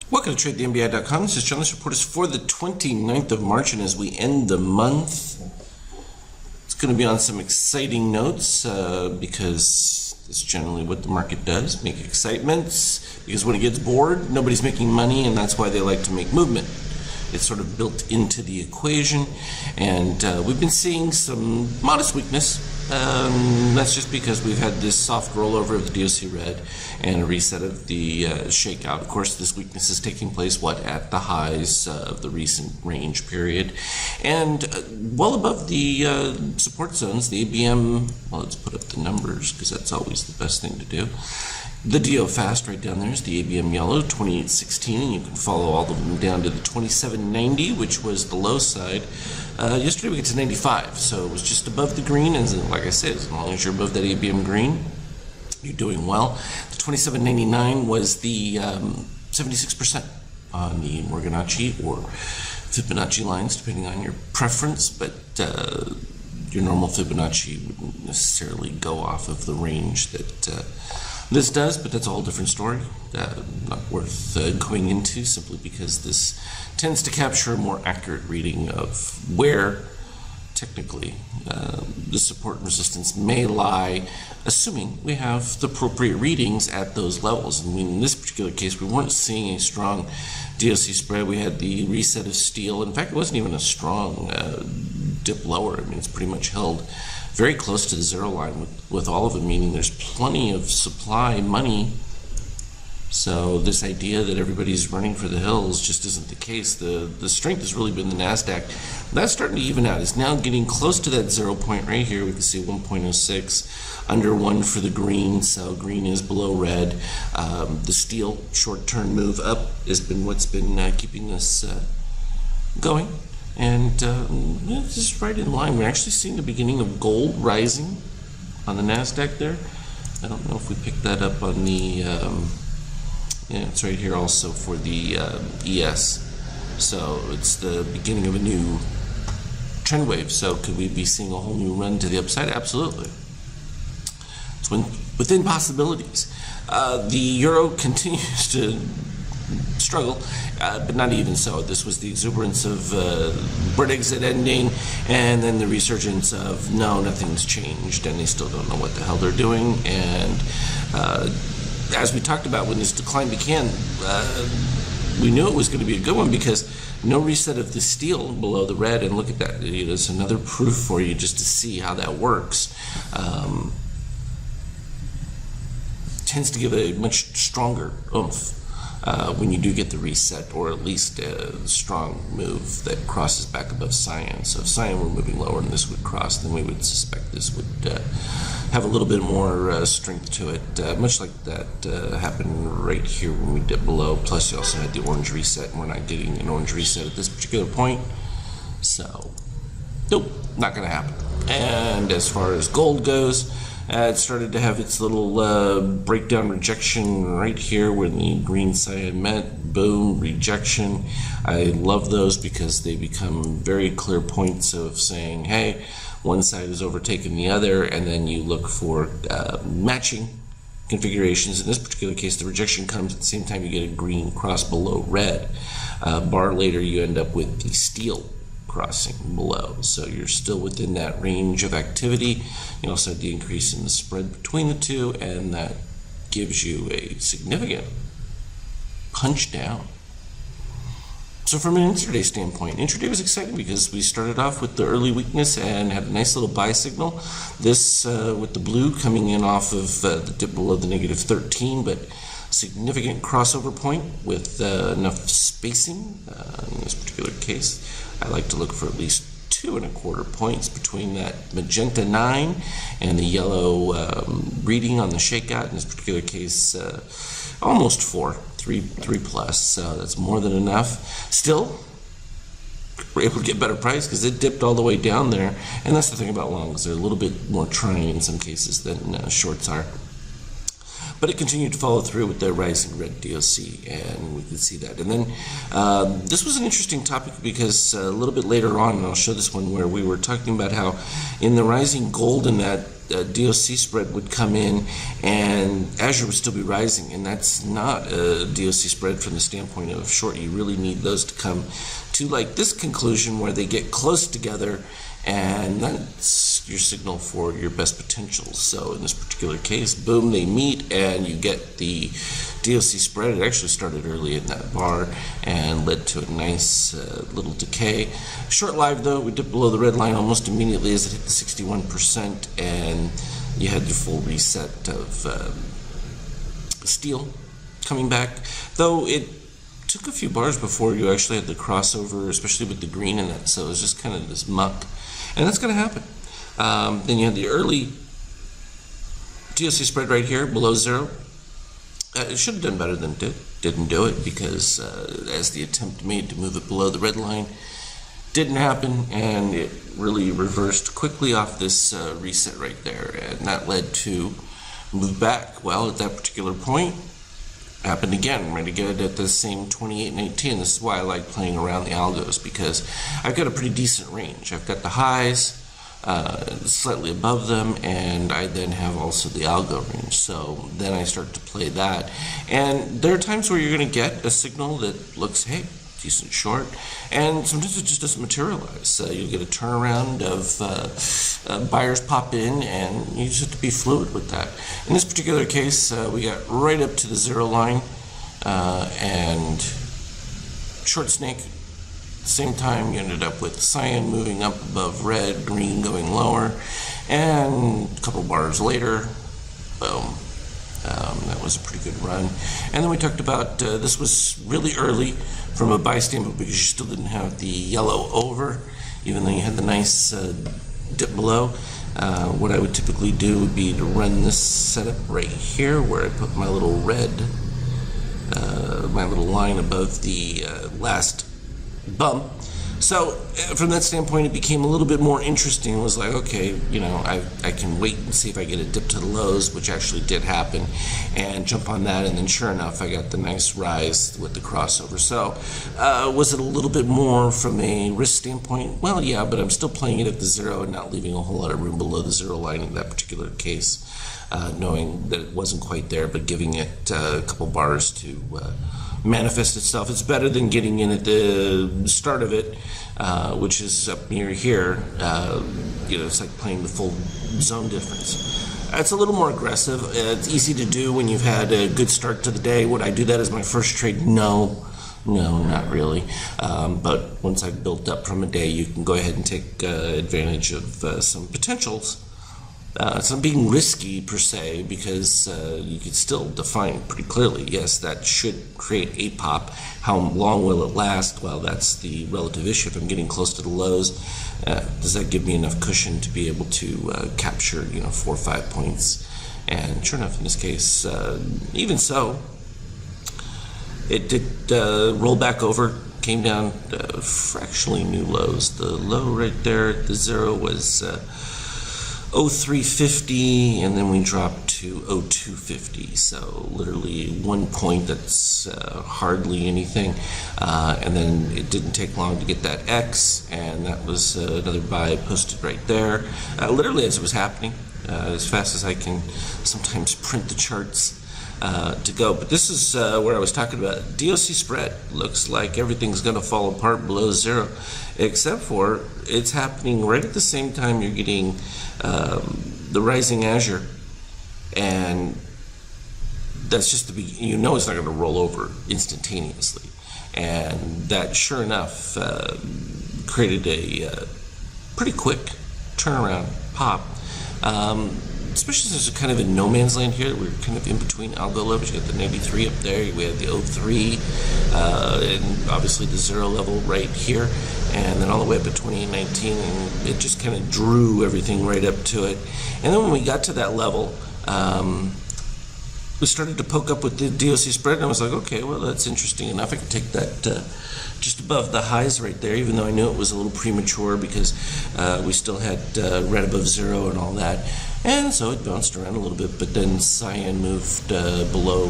Welcome to TradeTheMBI.com. This is John. This report is for the 29th of March, and as we end the month, it's going to be on some exciting notes because that's generally what the market does, make excitements, because when it gets bored, nobody's making money, and that's why they like to make movement. It's sort of built into the equation, and we've been seeing some modest weakness. That's just because we've had this soft rollover of the DOC red and a reset of the shakeout. Of course, this weakness is taking place, at the highs of the recent range period, and well above the support zones. The ABM, well, let's put up the numbers because that's always the best thing to do. The DO fast right down there is the ABM yellow, 2816, and you can follow all of them down to the 2790, which was the low side. Yesterday we get to 95, so it was just above the green, and like I said, as long as you're above that ABM green, you're doing well. The 2799 was the 76% on the Morganacci or Fibonacci lines, depending on your preference, but your normal Fibonacci wouldn't necessarily go off of the range that this does, but that's a whole different story. Not worth going into, simply because this tends to capture a more accurate reading of where, technically, the support and resistance may lie, assuming we have the appropriate readings at those levels. I mean, in this particular case, we weren't seeing a strong DOC spread. We had the reset of steel. In fact, it wasn't even a strong dip lower. I mean, it's pretty much held very close to the zero line with all of them, meaning there's plenty of supply money. So this idea that everybody's running for the hills just isn't the case. The strength has really been the NASDAQ. That's starting to even out. It's now getting close to that 0 point right here. We can see 1.06, under 1 for the green, so green is below red. The steel short-term move up has been what's been keeping us going. And it's just right in line. We're actually seeing the beginning of gold rising on the NASDAQ there. I don't know if we picked that up on the, yeah, it's right here also for the ES. So it's the beginning of a new trend wave. So could we be seeing a whole new run to the upside? Absolutely. It's within possibilities. The euro continues to struggle, but not even so. This was the exuberance of Brexit ending, and then the resurgence of no, nothing's changed, and they still don't know what the hell they're doing. And as we talked about when this decline began, we knew it was going to be a good one because no reset of the steel below the red, and look at that. It's another proof for you just to see how that works. Tends to give a much stronger oomph when you do get the reset, or at least a strong move that crosses back above cyan. So if cyan were moving lower and this would cross, then we would suspect this would have a little bit more strength to it, much like that happened right here when we dipped below. Plus you also had the orange reset, and we're not getting an orange reset at this particular point. So, nope, not going to happen. And as far as gold goes, it started to have its little breakdown rejection right here where the green cyan met. Boom, rejection. I love those because they become very clear points of saying, hey, one side has overtaken the other, and then you look for matching configurations. In this particular case, the rejection comes at the same time you get a green cross below red. Bar later, you end up with the steel crossing below, so you're still within that range of activity. You also had the increase in the spread between the two, and that gives you a significant punch down. So from an intraday standpoint, intraday was exciting because we started off with the early weakness and had a nice little buy signal. This with the blue coming in off of the dip below the negative 13, but significant crossover point with enough spacing. In this particular case, I like to look for at least 2.25 points between that magenta 9 and the yellow reading on the shakeout. In this particular case, almost 3 plus, so that's more than enough. Still, we're able to get better price because it dipped all the way down there, and that's the thing about longs. They're a little bit more trying in some cases than shorts are. But it continued to follow through with the rising red DOC, and we can see that. And then this was an interesting topic because a little bit later on, and I'll show this one, where we were talking about how in the rising gold and that DOC spread would come in and Azure would still be rising, and that's not a DOC spread from the standpoint of short. You really need those to come to like this conclusion where they get close together, and that's your signal for your best potential. So in this particular case, boom, they meet and you get the DOC spread. It actually started early in that bar and led to a nice little decay. Short-lived though, we dipped below the red line almost immediately as it hit the 61%, and you had your full reset of steel coming back. Though it took a few bars before you actually had the crossover, especially with the green in it, so it was just kind of this muck. And that's going to happen. Then you had the early DOC spread right here below zero. It should have done better than it did. Didn't do it because as the attempt made to move it below the red line, didn't happen, and it really reversed quickly off this reset right there, and that led to move back. Well, at that particular point, happened again, right again at the same 28.18. This is why I like playing around the algos, because I've got a pretty decent range. I've got the highs slightly above them, and I then have also the algo range. So then I start to play that, and there are times where you're going to get a signal that looks, hey, decent short, and sometimes it just doesn't materialize. You'll get a turnaround of buyers pop in, and you just have to be fluid with that. In this particular case, we got right up to the zero line, and short snake. At the same time, you ended up with cyan moving up above red, green going lower, and a couple bars later, boom. That was a pretty good run. And then we talked about this was really early from a buy standpoint because you still didn't have the yellow over, even though you had the nice dip below. What I would typically do would be to run this setup right here where I put my little red, my little line above the last bump. So from that standpoint, it became a little bit more interesting. It was like, okay, you know, I can wait and see if I get a dip to the lows, which actually did happen, and jump on that. And then sure enough, I got the nice rise with the crossover. So was it a little bit more from a risk standpoint? Well, yeah, but I'm still playing it at the zero and not leaving a whole lot of room below the zero line in that particular case, knowing that it wasn't quite there, but giving it a couple bars to manifest itself. It's better than getting in at the start of it, which is up near here. You know, it's like playing the full zone difference. It's a little more aggressive. It's easy to do when you've had a good start to the day. Would I do that as my first trade? No, not really. But once I've built up from a day, you can go ahead and take advantage of some potentials. It's not being risky per se, because you can still define pretty clearly, yes, that should create a pop. How long will it last? Well, that's the relative issue. If I'm getting close to the lows, does that give me enough cushion to be able to capture, 4 or 5 points? And sure enough, in this case, even so, it did roll back over, came down fractionally new lows. The low right there at the zero was 0350, and then we dropped to 0250, so literally 1 point. That's hardly anything, and then it didn't take long to get that X, and that was another buy posted right there, literally as it was happening, as fast as I can sometimes print the charts to go. But this is where I was talking about. DOC spread looks like everything's going to fall apart below zero, except for it's happening right at the same time you're getting the rising Azure, and that's just the it's not going to roll over instantaneously, and that sure enough created a pretty quick turnaround pop. Especially since we're kind of in no man's land here. We're kind of in between algo levels. You got the 93 up there, we have the 03, and obviously the zero level right here, and then all the way up at 28.19, and it just kind of drew everything right up to it. And then when we got to that level, we started to poke up with the DOC spread, and I was like, okay, well, that's interesting enough. I can take that just above the highs right there, even though I knew it was a little premature because we still had red above zero and all that. And so it bounced around a little bit, but then cyan moved below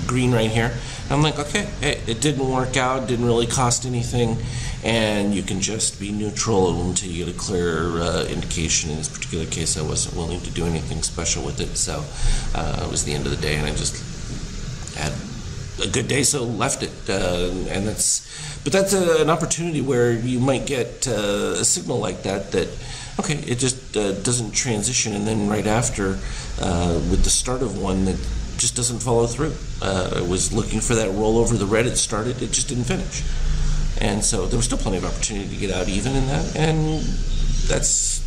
green right here. And I'm like, okay, hey, it didn't work out, didn't really cost anything, and you can just be neutral until you get a clear indication. In this particular case, I wasn't willing to do anything special with it, so it was the end of the day, and I just had a good day, so left it. And that's an opportunity where you might get a signal like that okay, it just doesn't transition, and then right after, with the start of one that just doesn't follow through. I was looking for that roll over the red. It started, it just didn't finish. And so there was still plenty of opportunity to get out even in that, and that's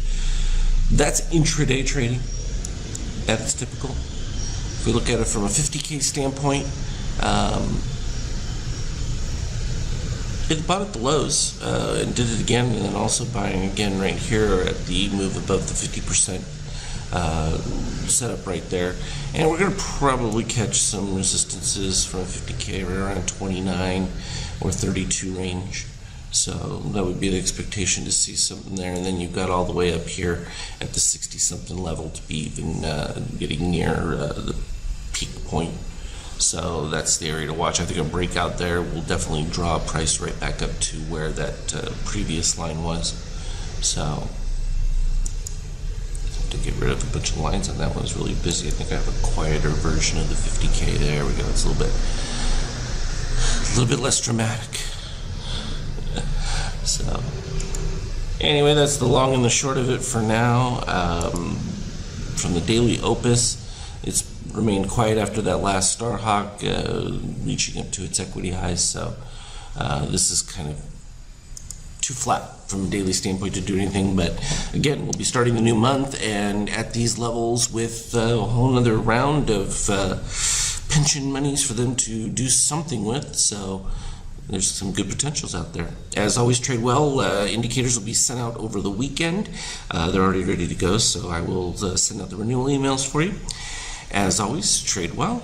intraday trading at its typical. If we look at it from a 50K standpoint, it bought at the lows and did it again, and then also buying again right here at the move above the 50% setup right there. And we're going to probably catch some resistances from 50K right around 29 or 32 range. So that would be the expectation to see something there. And then you've got all the way up here at the 60-something level to be even getting near the peak point. So that's the area to watch. I think a breakout there will definitely draw price right back up to where that previous line was. So to get rid of a bunch of lines on that one was really busy. I think I have a quieter version of the 50K. There we go. It's a little bit less dramatic. So anyway, that's the long and the short of it for now. From the daily Opus, it's remained quiet after that last Star Hawk reaching up to its equity highs. So this is kind of too flat from a daily standpoint to do anything. But again, we'll be starting the new month, and at these levels with a whole other round of pension monies for them to do something with. So there's some good potentials out there. As always, trade well. Indicators will be sent out over the weekend. They're already ready to go, so I will send out the renewal emails for you. As always, trade well.